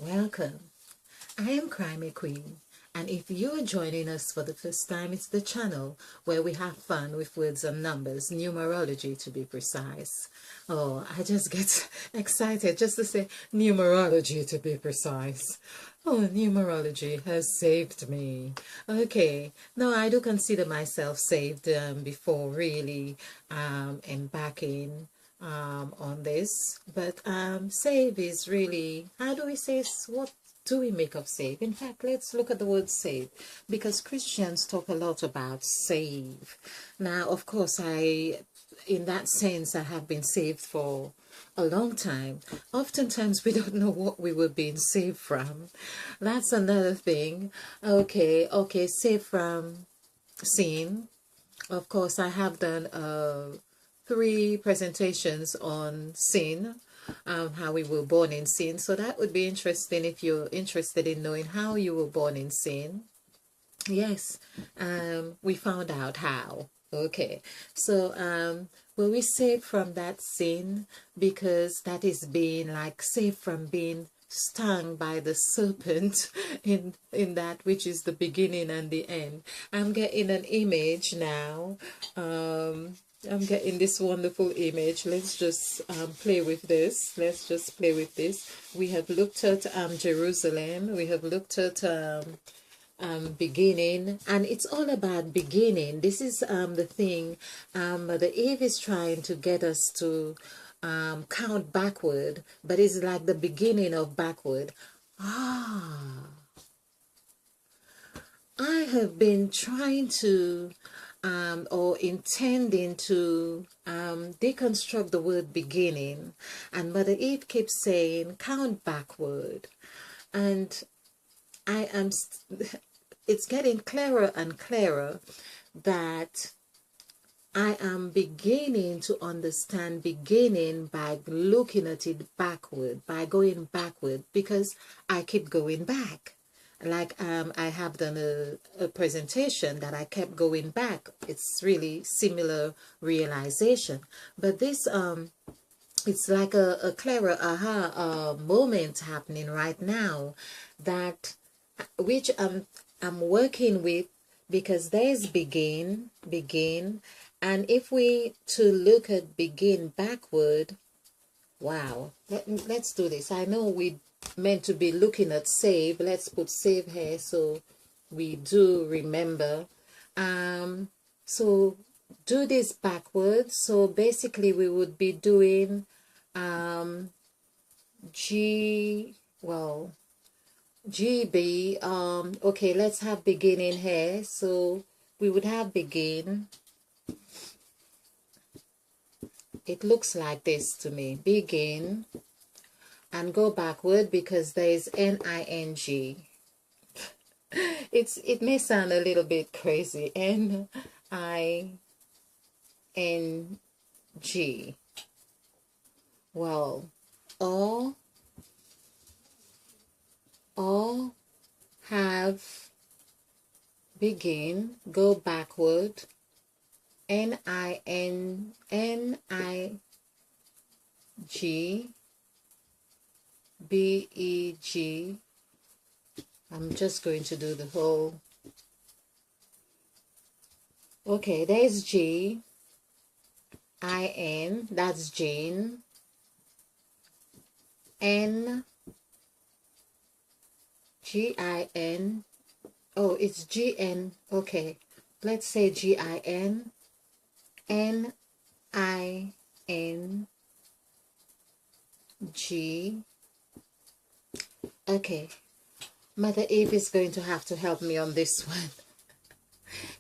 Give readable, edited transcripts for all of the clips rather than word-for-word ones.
Welcome. I am Crimey Queen, and if you are joining us for the first time, it's the channel where we have fun with words and numbers, numerology to be precise. Oh, I just get excited just to say numerology to be precise. Oh, numerology has saved me. Okay, no, I do consider myself saved before really embarking on this, but save is really, how do we say, what do we make of save? In fact, let's look at the word save, because Christians talk a lot about save. Now, of course, in that sense, I have been saved for a long time. Oftentimes we don't know what we were being saved from. That's another thing. Okay, saved from sin. Of course, I have done 3 presentations on sin, how we were born in sin. So that would be interesting if you're interested in knowing how you were born in sin. Yes, we found out how. Okay, so were we saved from that sin because that is being like saved from being stung by the serpent in that which is the beginning and the end. I'm getting an image now. I'm getting this wonderful image. Let's just play with this. Let's just play with this. We have looked at Jerusalem. We have looked at beginning, and it's all about beginning. This is the thing. The Eve is trying to get us to count backward, but it's like the beginning of backward. I have been trying to or intending to deconstruct the word beginning, and Mother Eve keeps saying count backward, and I am it's getting clearer and clearer that I am beginning to understand beginning by looking at it backward, by going backward, because I keep going back. Like I have done a presentation that I kept going back. It's really similar realization. But this it's like a clearer aha moment happening right now, that which I'm working with, because there's begin, and if we to look at begin backward, wow, let's do this. I know we meant to be looking at save. Let's put save here so we do remember. So do this backwards. So basically we would be doing GB. Okay, let's have beginning here. So we would have begin. It looks like this to me. Begin and go backward, because there is NING. It may sound a little bit crazy. NING. Well, all have begin, go backward, NING, BEG. I'm just going to do the whole. Okay, there's GIN, that's Jane. NGIN. Oh, it's GN. Okay, let's say GIN. NING. Okay, Mother Eve is going to have to help me on this one.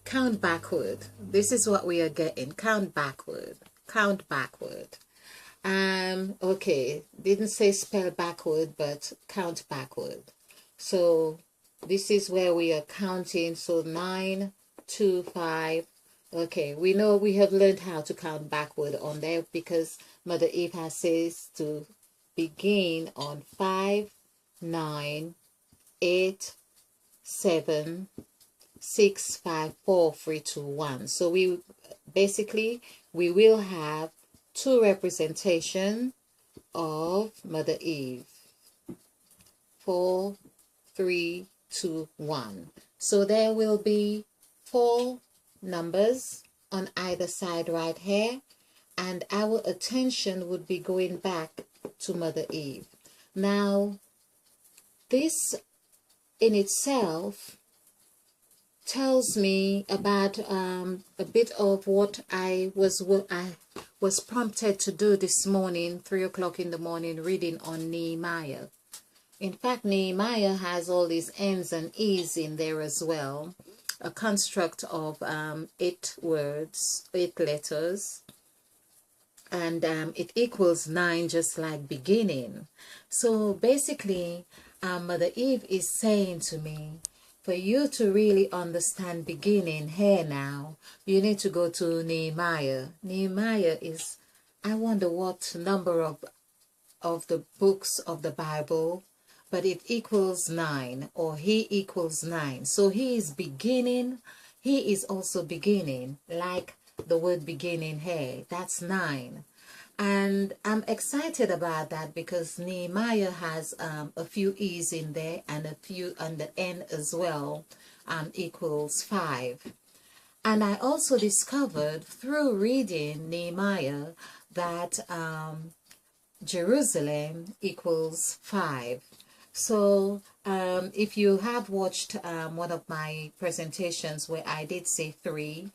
Count backward. This is what we are getting. Count backward. Count backward. Okay, didn't say spell backward, but count backward. So this is where we are counting. So 9, 2, 5. Okay, we know we have learned how to count backward on there, because Mother Eve has says to begin on 5, 9, 8, 7, 6, 5, 4, 3, 2, 1. So we basically will have 2 representation of Mother Eve. 4, 3, 2, 1. So there will be 4 numbers on either side right here, and our attention would be going back to Mother Eve. Now, this in itself tells me about a bit of what I was prompted to do this morning, 3 o'clock in the morning, reading on Nehemiah. In fact, Nehemiah has all these N's and E's in there as well. A construct of 8 words, 8 letters. And it equals 9, just like beginning. So basically, Mother Eve is saying to me, for you to really understand beginning here now, you need to go to Nehemiah. Nehemiah is, I wonder what number of the books of the Bible, but it equals 9, or he equals 9. So he is beginning, he is also beginning, like the word beginning here. That's 9. And I'm excited about that because Nehemiah has a few E's in there, and a few on the N as well, equals 5. And I also discovered through reading Nehemiah that Jerusalem equals 5. So if you have watched one of my presentations where I did say 3,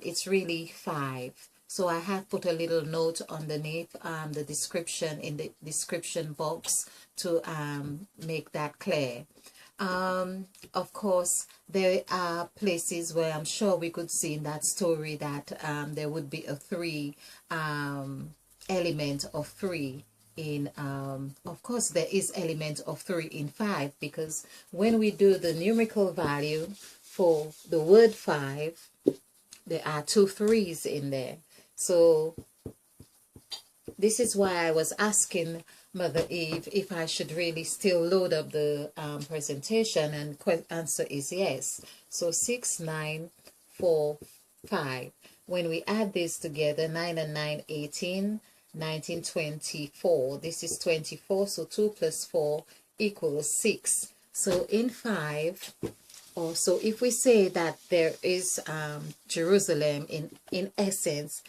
it's really 5. So I have put a little note underneath the description, in the description box, to make that clear. Of course, there are places where I'm sure we could see in that story that there would be a 3 element of 3 in of course there is element of 3 in 5, because when we do the numerical value for the word 5, there are 2 3s in there. So this is why I was asking Mother Eve if I should really still load up the presentation, and answer is yes. So 6, 9, 4, 5. When we add this together, 9 and 9, 18, 19, 24. This is 24, so 2 plus 4 equals 6. So in 5, or so if we say that there is Jerusalem in essence,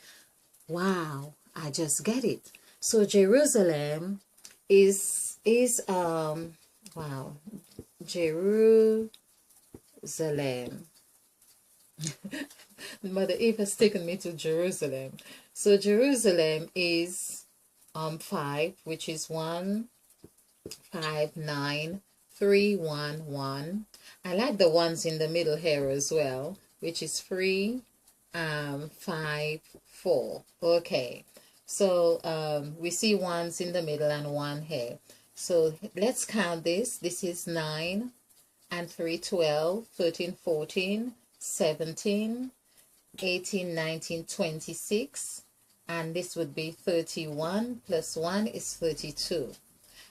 wow, I just get it. So Jerusalem is wow, Jerusalem. Mother Eve has taken me to Jerusalem. So Jerusalem is 5, which is 1, 5, 9, 3, 1, 1. I like the ones in the middle here as well, which is 3, 5, 4. Okay, so we see ones in the middle and 1 here. So let's count this. This is 9 and 3, 12, 13, 14, 17, 18, 19, 26, and this would be 31 plus 1 is 32.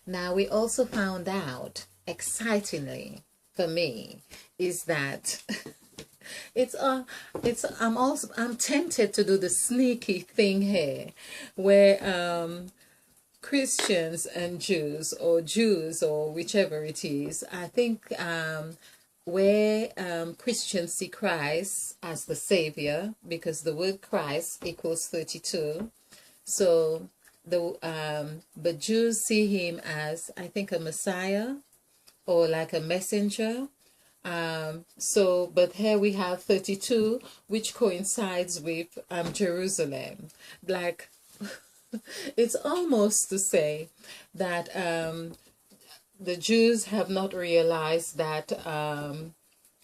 Now we also found out, excitingly for me, is that I'm tempted to do the sneaky thing here, where Christians and Jews, or whichever it is, I think where Christians see Christ as the Savior, because the word Christ equals 32. So but Jews see him as, I think, a Messiah or like a messenger. So but here we have 32, which coincides with Jerusalem. Like it's almost to say that the Jews have not realized that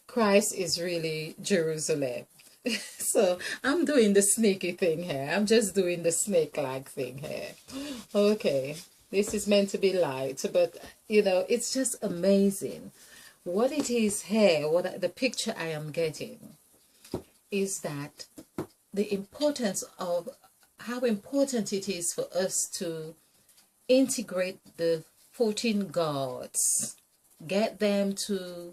Christ is really Jerusalem. So I'm doing the sneaky thing here. I'm just doing the snake-like thing here. Okay, this is meant to be light, but you know, it's just amazing what it is here. What the picture I am getting is that the importance of how important it is for us to integrate the 14 gods, get them to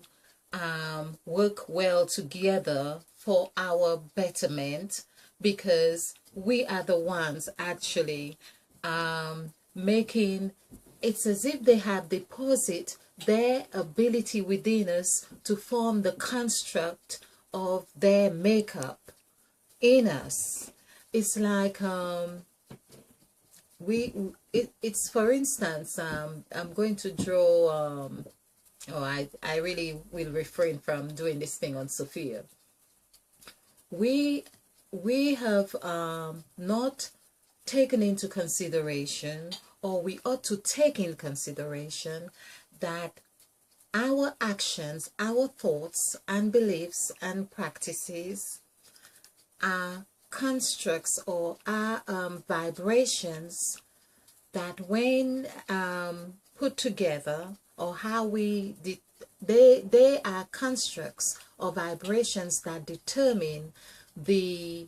work well together for our betterment, because we are the ones actually making it's as if they have deposited their ability within us to form the construct of their makeup in us. It's like it's for instance, I'm going to draw I really will refrain from doing this thing on Sophia. We have not taken into consideration, or we ought to take in consideration, that our actions, our thoughts and beliefs and practices are constructs or are vibrations that when put together, or how they are constructs or vibrations that determine the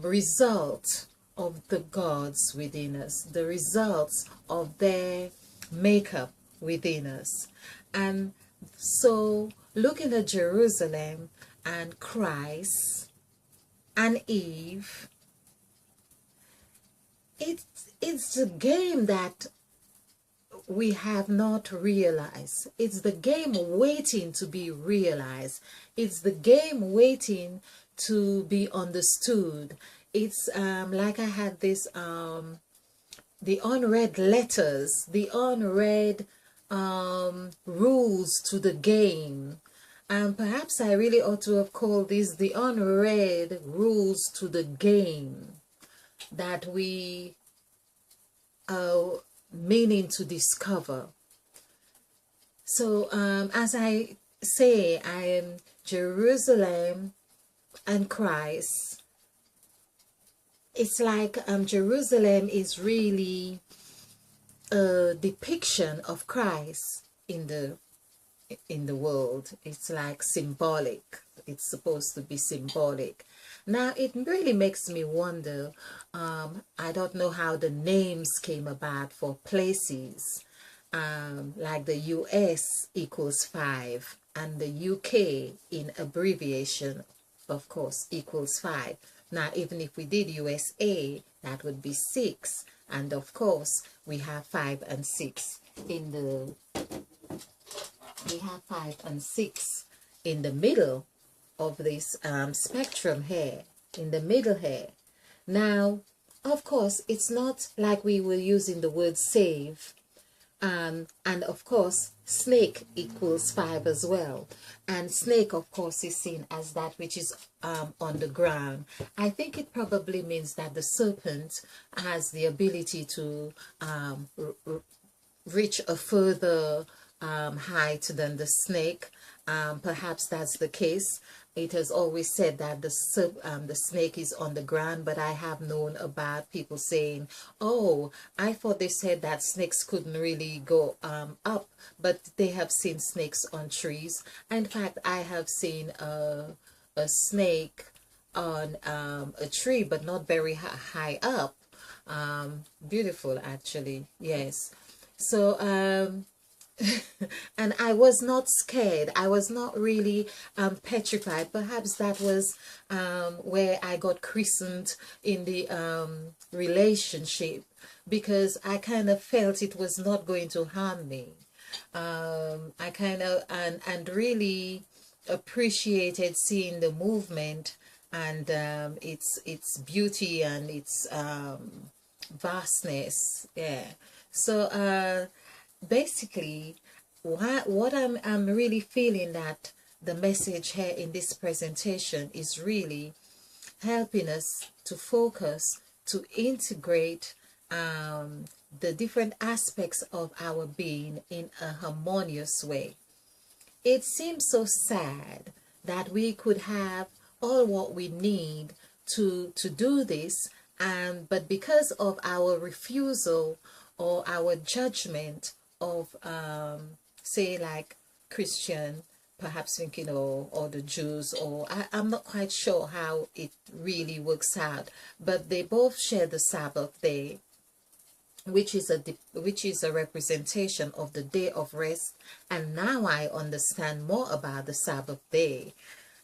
result of the gods within us, the results of their makeup within us. And so looking at Jerusalem and Christ and Eve, it's a game that we have not realized. It's the game waiting to be realized. It's the game waiting to be understood. It's like I had this the unread letters, the unread rules to the game. And perhaps I really ought to have called this the unread rules to the game that we are meaning to discover. So as I say, I am Jerusalem and Christ. It's like Jerusalem is really a depiction of Christ in the world. It's like symbolic. It's supposed to be symbolic. Now it really makes me wonder, I don't know how the names came about for places, like the US equals 5 and the UK in abbreviation, of course, equals 5. Now even if we did USA, that would be 6, and of course we have 5 and 6 in the middle of this spectrum here, in the middle here. Now of course it's not like we were using the word save, and of course snake equals 5 as well, and snake of course is seen as that which is on the ground. I think it probably means that the serpent has the ability to reach a further height than the snake. Perhaps that's the case. It has always said that the snake is on the ground, but I have known about people saying, oh, I thought they said that snakes couldn't really go up, but they have seen snakes on trees. In fact, I have seen a snake on a tree, but not very high up. Beautiful, actually. Yes. So and I was not scared. I was not really petrified. Perhaps that was where I got christened in the relationship, because I kind of felt it was not going to harm me. I kind of and really appreciated seeing the movement and its beauty and its vastness. Yeah. So basically, what I'm really feeling that the message here in this presentation is really helping us to focus, to integrate the different aspects of our being in a harmonious way. It seems so sad that we could have all what we need to do this, but because of our refusal or our judgment of say like Christian, perhaps thinking, or the Jews, or I'm not quite sure how it really works out, but they both share the Sabbath day, which is a representation of the day of rest. And now I understand more about the Sabbath day,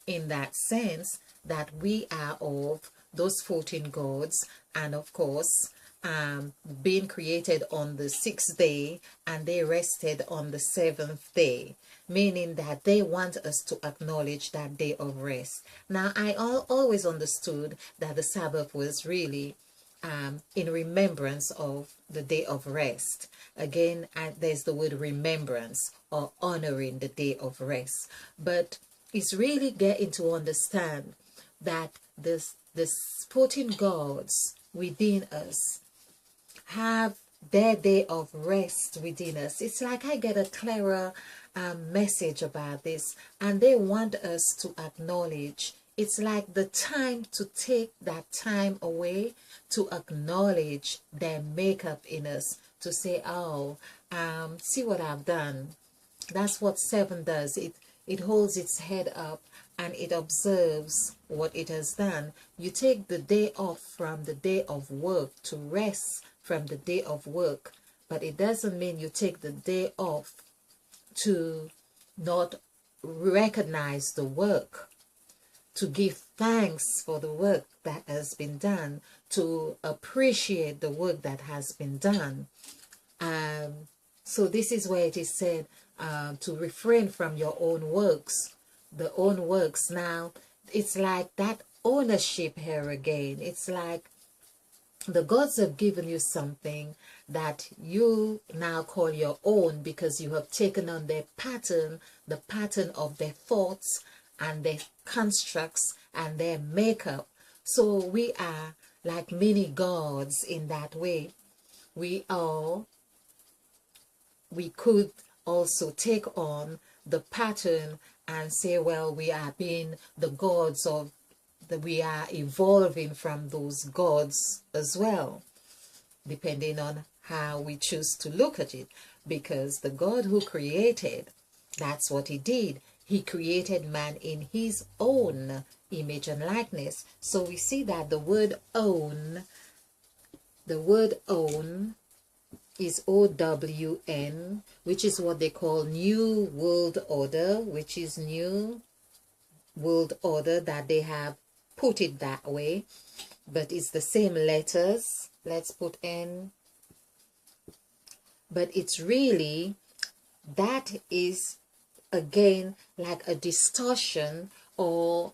in that sense that we are of those 14 gods, and of course being created on the 6th day, and they rested on the 7th day, meaning that they want us to acknowledge that day of rest. Now, I always understood that the Sabbath was really in remembrance of the day of rest. Again, there's the word remembrance, or honoring the day of rest. But it's really getting to understand that the sporting gods within us have their day of rest within us. It's like I get a clearer message about this, and they want us to acknowledge. It's like the time to take that time away to acknowledge their makeup in us, to say, oh, see what I've done. That's what 7 does. It holds its head up and it observes what it has done. You take the day off from the day of work to rest from the day of work, but it doesn't mean you take the day off to not recognize the work, to give thanks for the work that has been done, to appreciate the work that has been done. So this is where it is said to refrain from your own works, the own works. Now, it's like that ownership here again. It's like the gods have given you something that you now call your own, because you have taken on their pattern, the pattern of their thoughts and their constructs and their makeup. So we are like mini gods in that way. We could also take on the pattern and say, well, we are being the gods of we are evolving from those gods as well, depending on how we choose to look at it. Because the God who created, that's what he did. He created man in his own image and likeness. So we see that the word own is O-W-N, which is what they call New World Order, which is New World Order, that they have put it that way, but it's the same letters. Let's put N, but it's really, that is again like a distortion or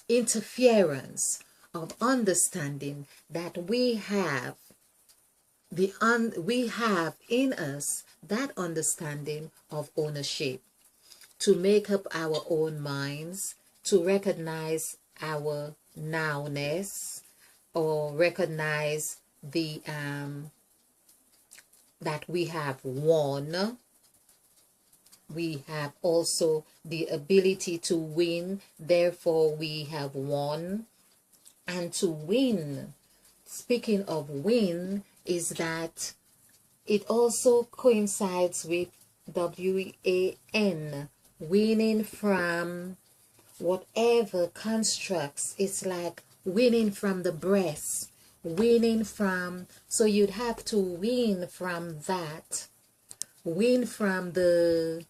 interference of understanding that we have we have in us, that understanding of ownership, to make up our own minds, to recognize our nowness, or recognize the that we have won. We have also the ability to win, therefore we have won. And to win, speaking of win, is that it also coincides with W-A-N, winning from whatever constructs. It's like winning from the breast, winning from, so you'd have to win from that, win from the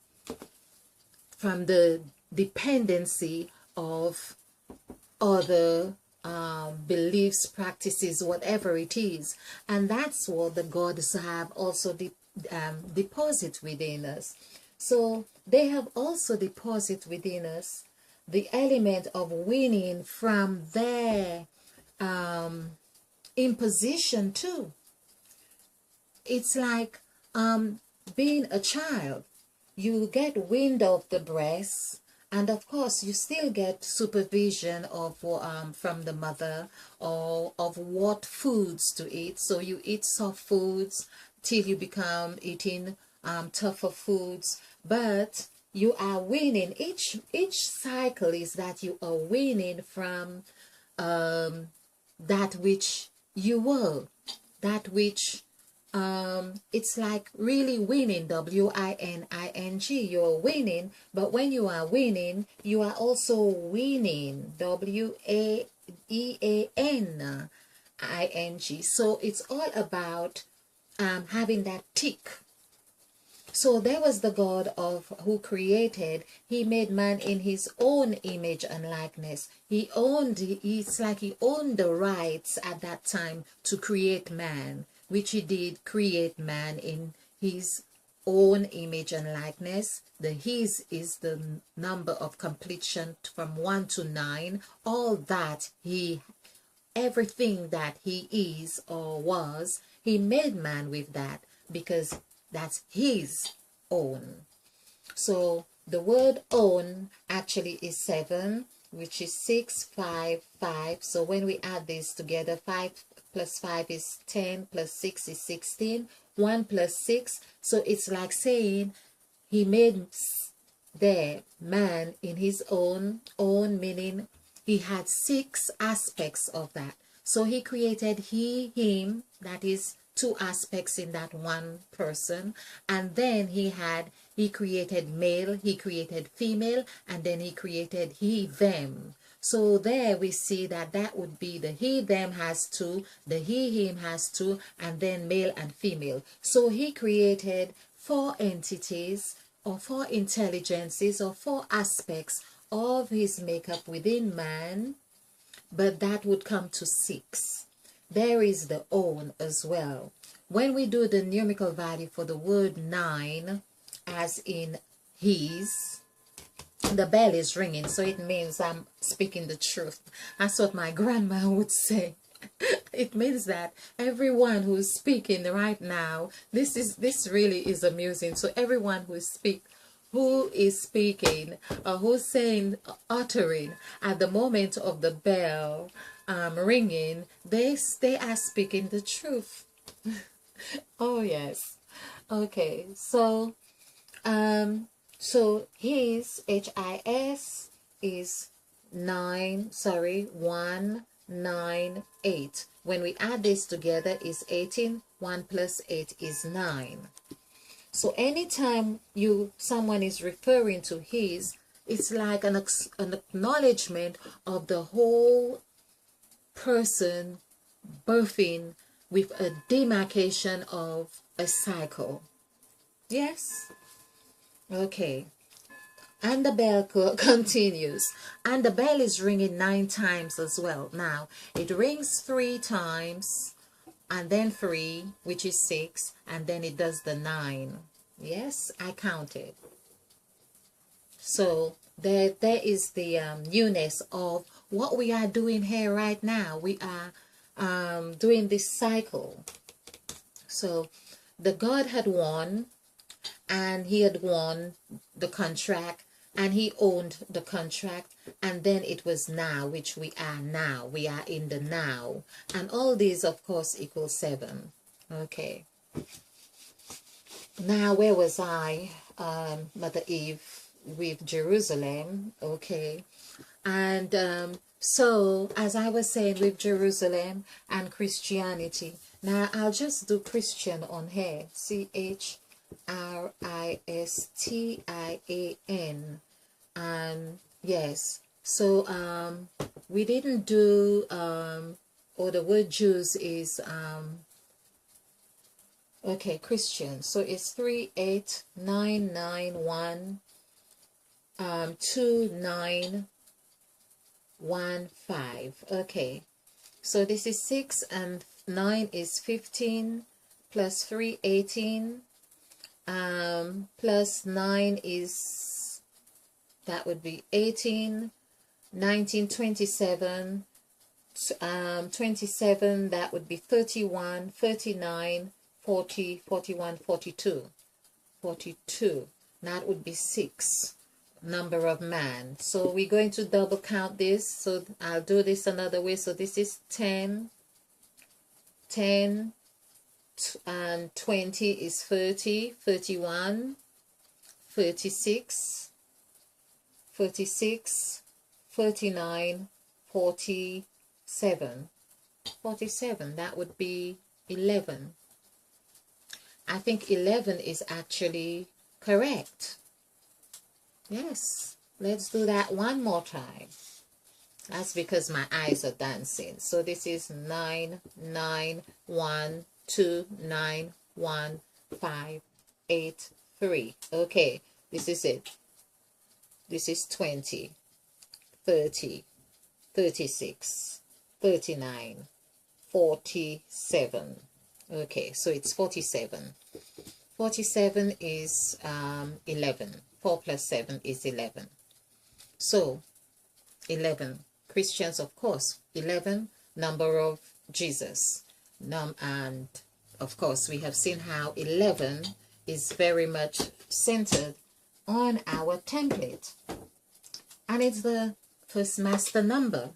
dependency of other beliefs, practices, whatever it is. And that's what the gods have also deposit within us. So they have also deposit within us the element of winning from their imposition too. It's like being a child. You get wind of the breast, and of course you still get supervision of from the mother, or of what foods to eat. So you eat soft foods till you become eating tougher foods, but you are winning. Each cycle is that you are winning from that which you were, that which it's like really winning, W-I-N-I-N-G. You're winning, but when you are winning, you are also winning, W-A-E-A-N-I-N-G. So it's all about having that tick. So there was the God of who created. He made man in his own image and likeness. It's like he owned the rights at that time to create man, which he did create man in his own image and likeness. The his is the number of completion from 1 to 9. All that everything that he is or was, he made man with that, because that's his own. So the word own actually is 7, which is 6, 5, 5. So when we add this together, 5 plus 5 is 10, plus 6 is 16, 1 plus 6. So it's like saying he made there man in his own, meaning he had 6 aspects of that. So he created he, him, that is 2 aspects in that one person. And then he created male, he created female, and then he created he, them. So there we see that would be the he, them has 2, the he, him has 2, and then male and female. So he created 4 entities, or 4 intelligences, or 4 aspects of his makeup within man, but that would come to 6. There is the own as well. When we do the numerical value for the word 9, as in his, the bell is ringing, so it means I'm speaking the truth. That's what my grandma would say. It means that everyone who's speaking right now, this really is amusing. So everyone who is speaking, or who's saying, uttering at the moment of the bell ringing, they are speaking the truth. Oh yes. Okay, so his HIS is 198. When we add this together is 18. 1 plus 8 is 9. So anytime someone is referring to his, it's like an acknowledgement of the whole person birthing with a demarcation of a cycle. Yes? Okay. And the bell continues. And the bell is ringing 9 times as well. Now, it rings 3 times, and then 3, which is 6, and then it does the 9. Yes, I counted. So there is the newness of what we are doing here right now. We are doing this cycle. So the God had won, and he had won the contract, and he owned the contract, and then it was now, which we are now. We are in the now, and all these of course equal 7. Okay, now where was I? Mother Eve with Jerusalem. Okay, and so as I was saying, with Jerusalem and Christianity, now I'll just do Christian on here. CHRISTIAN. Yes, so we didn't do or the word Jews is okay, Christian. So it's 38991 2915. Okay, so this is 6, and 9 is 15, plus 3 18, plus 9 is, that would be 18, 19 27, 27, that would be 31, 39, 40, 41, 42, 42. That would be 6, number of man. So we're going to double count this. So I'll do this another way. So this is 10, 10, and 20 is 30, 31, 36, 46, 39, 47, 47. That would be 11. I think 11 is actually correct. Yes, let's do that one more time. That's because my eyes are dancing. So this is 9, 9, 1, 2, 9, 1, 5, 8, 3. Okay, this is it. This is 20, 30, 36, 39, 47. Okay, so it's 47. 47 is 11. 4 plus 7 is 11. So 11. Christians, of course. 11, number of Jesus. And of course, we have seen how 11 is very much centered on our template. And it's the first master number.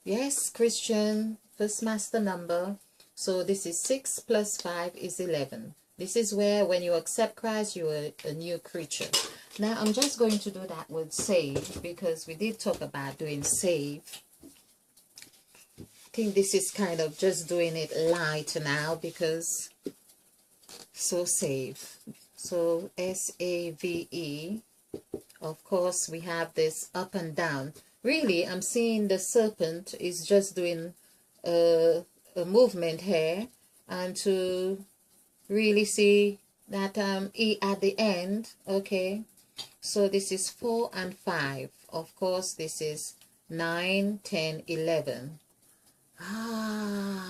Yes, Christian, first master number. So this is 6 plus 5 is 11. This is where when you accept Christ, you are a new creature. Now, I'm just going to do that word save because we did talk about doing save. I think this is kind of just doing it light now because so save. So S-A-V-E. Of course, we have this up and down. Really, I'm seeing the serpent is just doing a movement here, and to really see that E at the end. Okay, so this is 4 and 5. Of course, this is 9, 10, 11. Wow.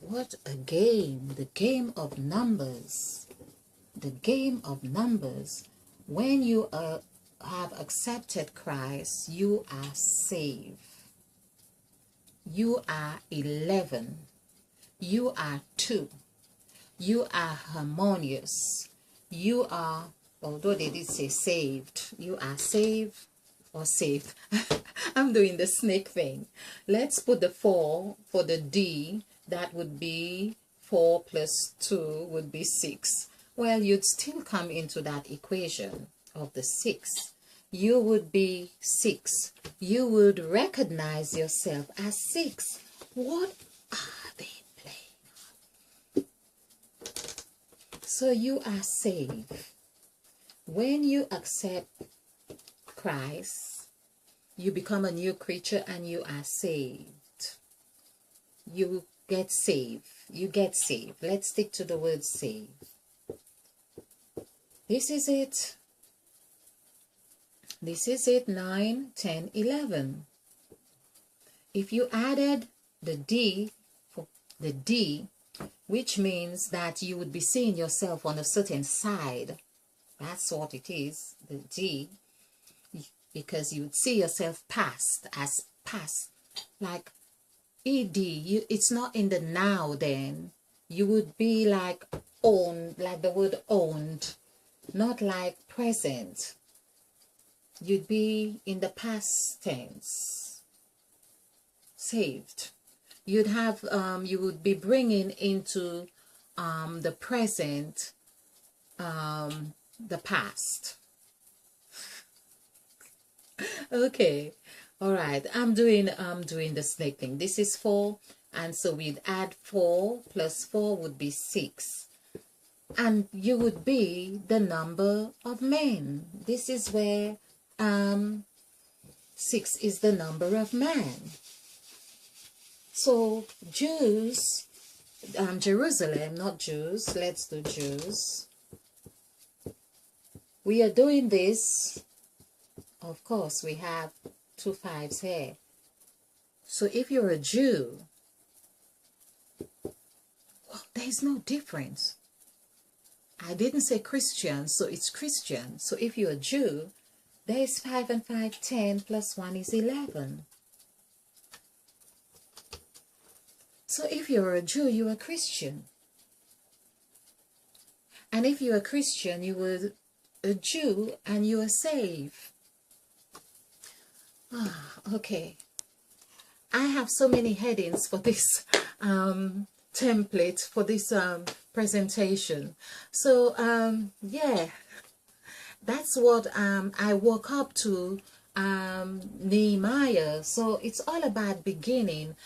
What a game. The game of numbers. The game of numbers. When you have accepted Christ, you are saved. You are 11. You are 2. You are harmonious. You are, although they did say saved, you are saved or saved. I'm doing the snake thing. Let's put the 4 for the D. That would be 4 plus 2 would be 6. Well, you'd still come into that equation of the 6. You would be 6. You would recognize yourself as 6. What are they playing? So you are saved. When you accept Christ, you become a new creature and you are saved. You get saved. You get saved. Let's stick to the word save. This is it. This is it. 9, 10, 11. If you added the D, for the D, which means that you would be seeing yourself on a certain side. That's what it is, the D. Because you would see yourself past, as past. Like ED, it's not in the now then. You would be like owned, like the word owned, not like present. You'd be in the past tense. Saved. You'd have, you would be bringing into the present the past. Okay. All right, I'm doing the snake thing. This is 4, and so we'd add 4 plus 4 would be 6, and you would be the number of men. This is where 6 is the number of man. So Jews, Jerusalem, not Jews. Let's do Jews. We are doing this. Of course, we have 2 5s here. So if you're a Jew, well, there's no difference. I didn't say Christian, so it's Christian. So if you're a Jew, there's 5 and 5, 10 plus 1 is 11. So if you're a Jew, you're a Christian. And if you're a Christian, you were a Jew and you are saved. Okay, I have so many headings for this template, for this presentation. So yeah, that's what I woke up to Nehemiah. So it's all about beginning.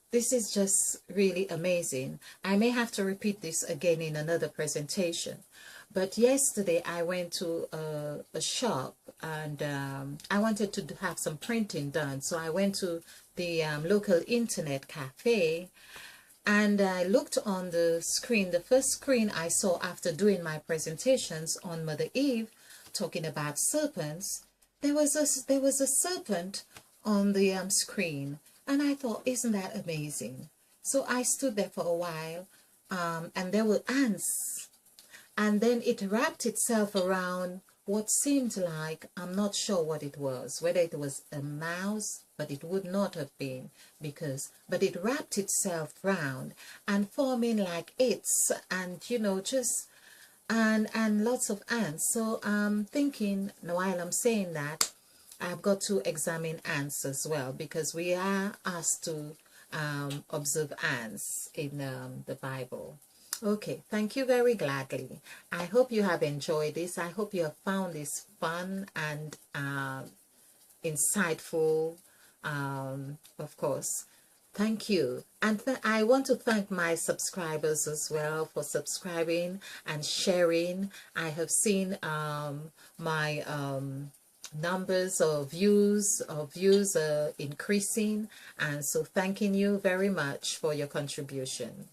This is just really amazing. I may have to repeat this again in another presentation. But yesterday I went to a shop, and I wanted to have some printing done. So I went to the local internet cafe, and I looked on the screen. The first screen I saw after doing my presentations on Mother Eve, talking about serpents, there was a serpent on the screen, and I thought, isn't that amazing? So I stood there for a while, and there were ants, and then it wrapped itself around what seemed like, I'm not sure what it was, whether it was a mouse, but it would not have been, but it wrapped itself round and forming like its, and just, and lots of ants. So I'm thinking, while I'm saying that, I've got to examine ants as well, because we are asked to observe ants in the Bible. Okay, thank you very gladly. I hope you have enjoyed this. I hope you have found this fun and insightful, of course. Thank you. And I want to thank my subscribers as well for subscribing and sharing. I have seen my numbers of views increasing, and so thanking you very much for your contribution.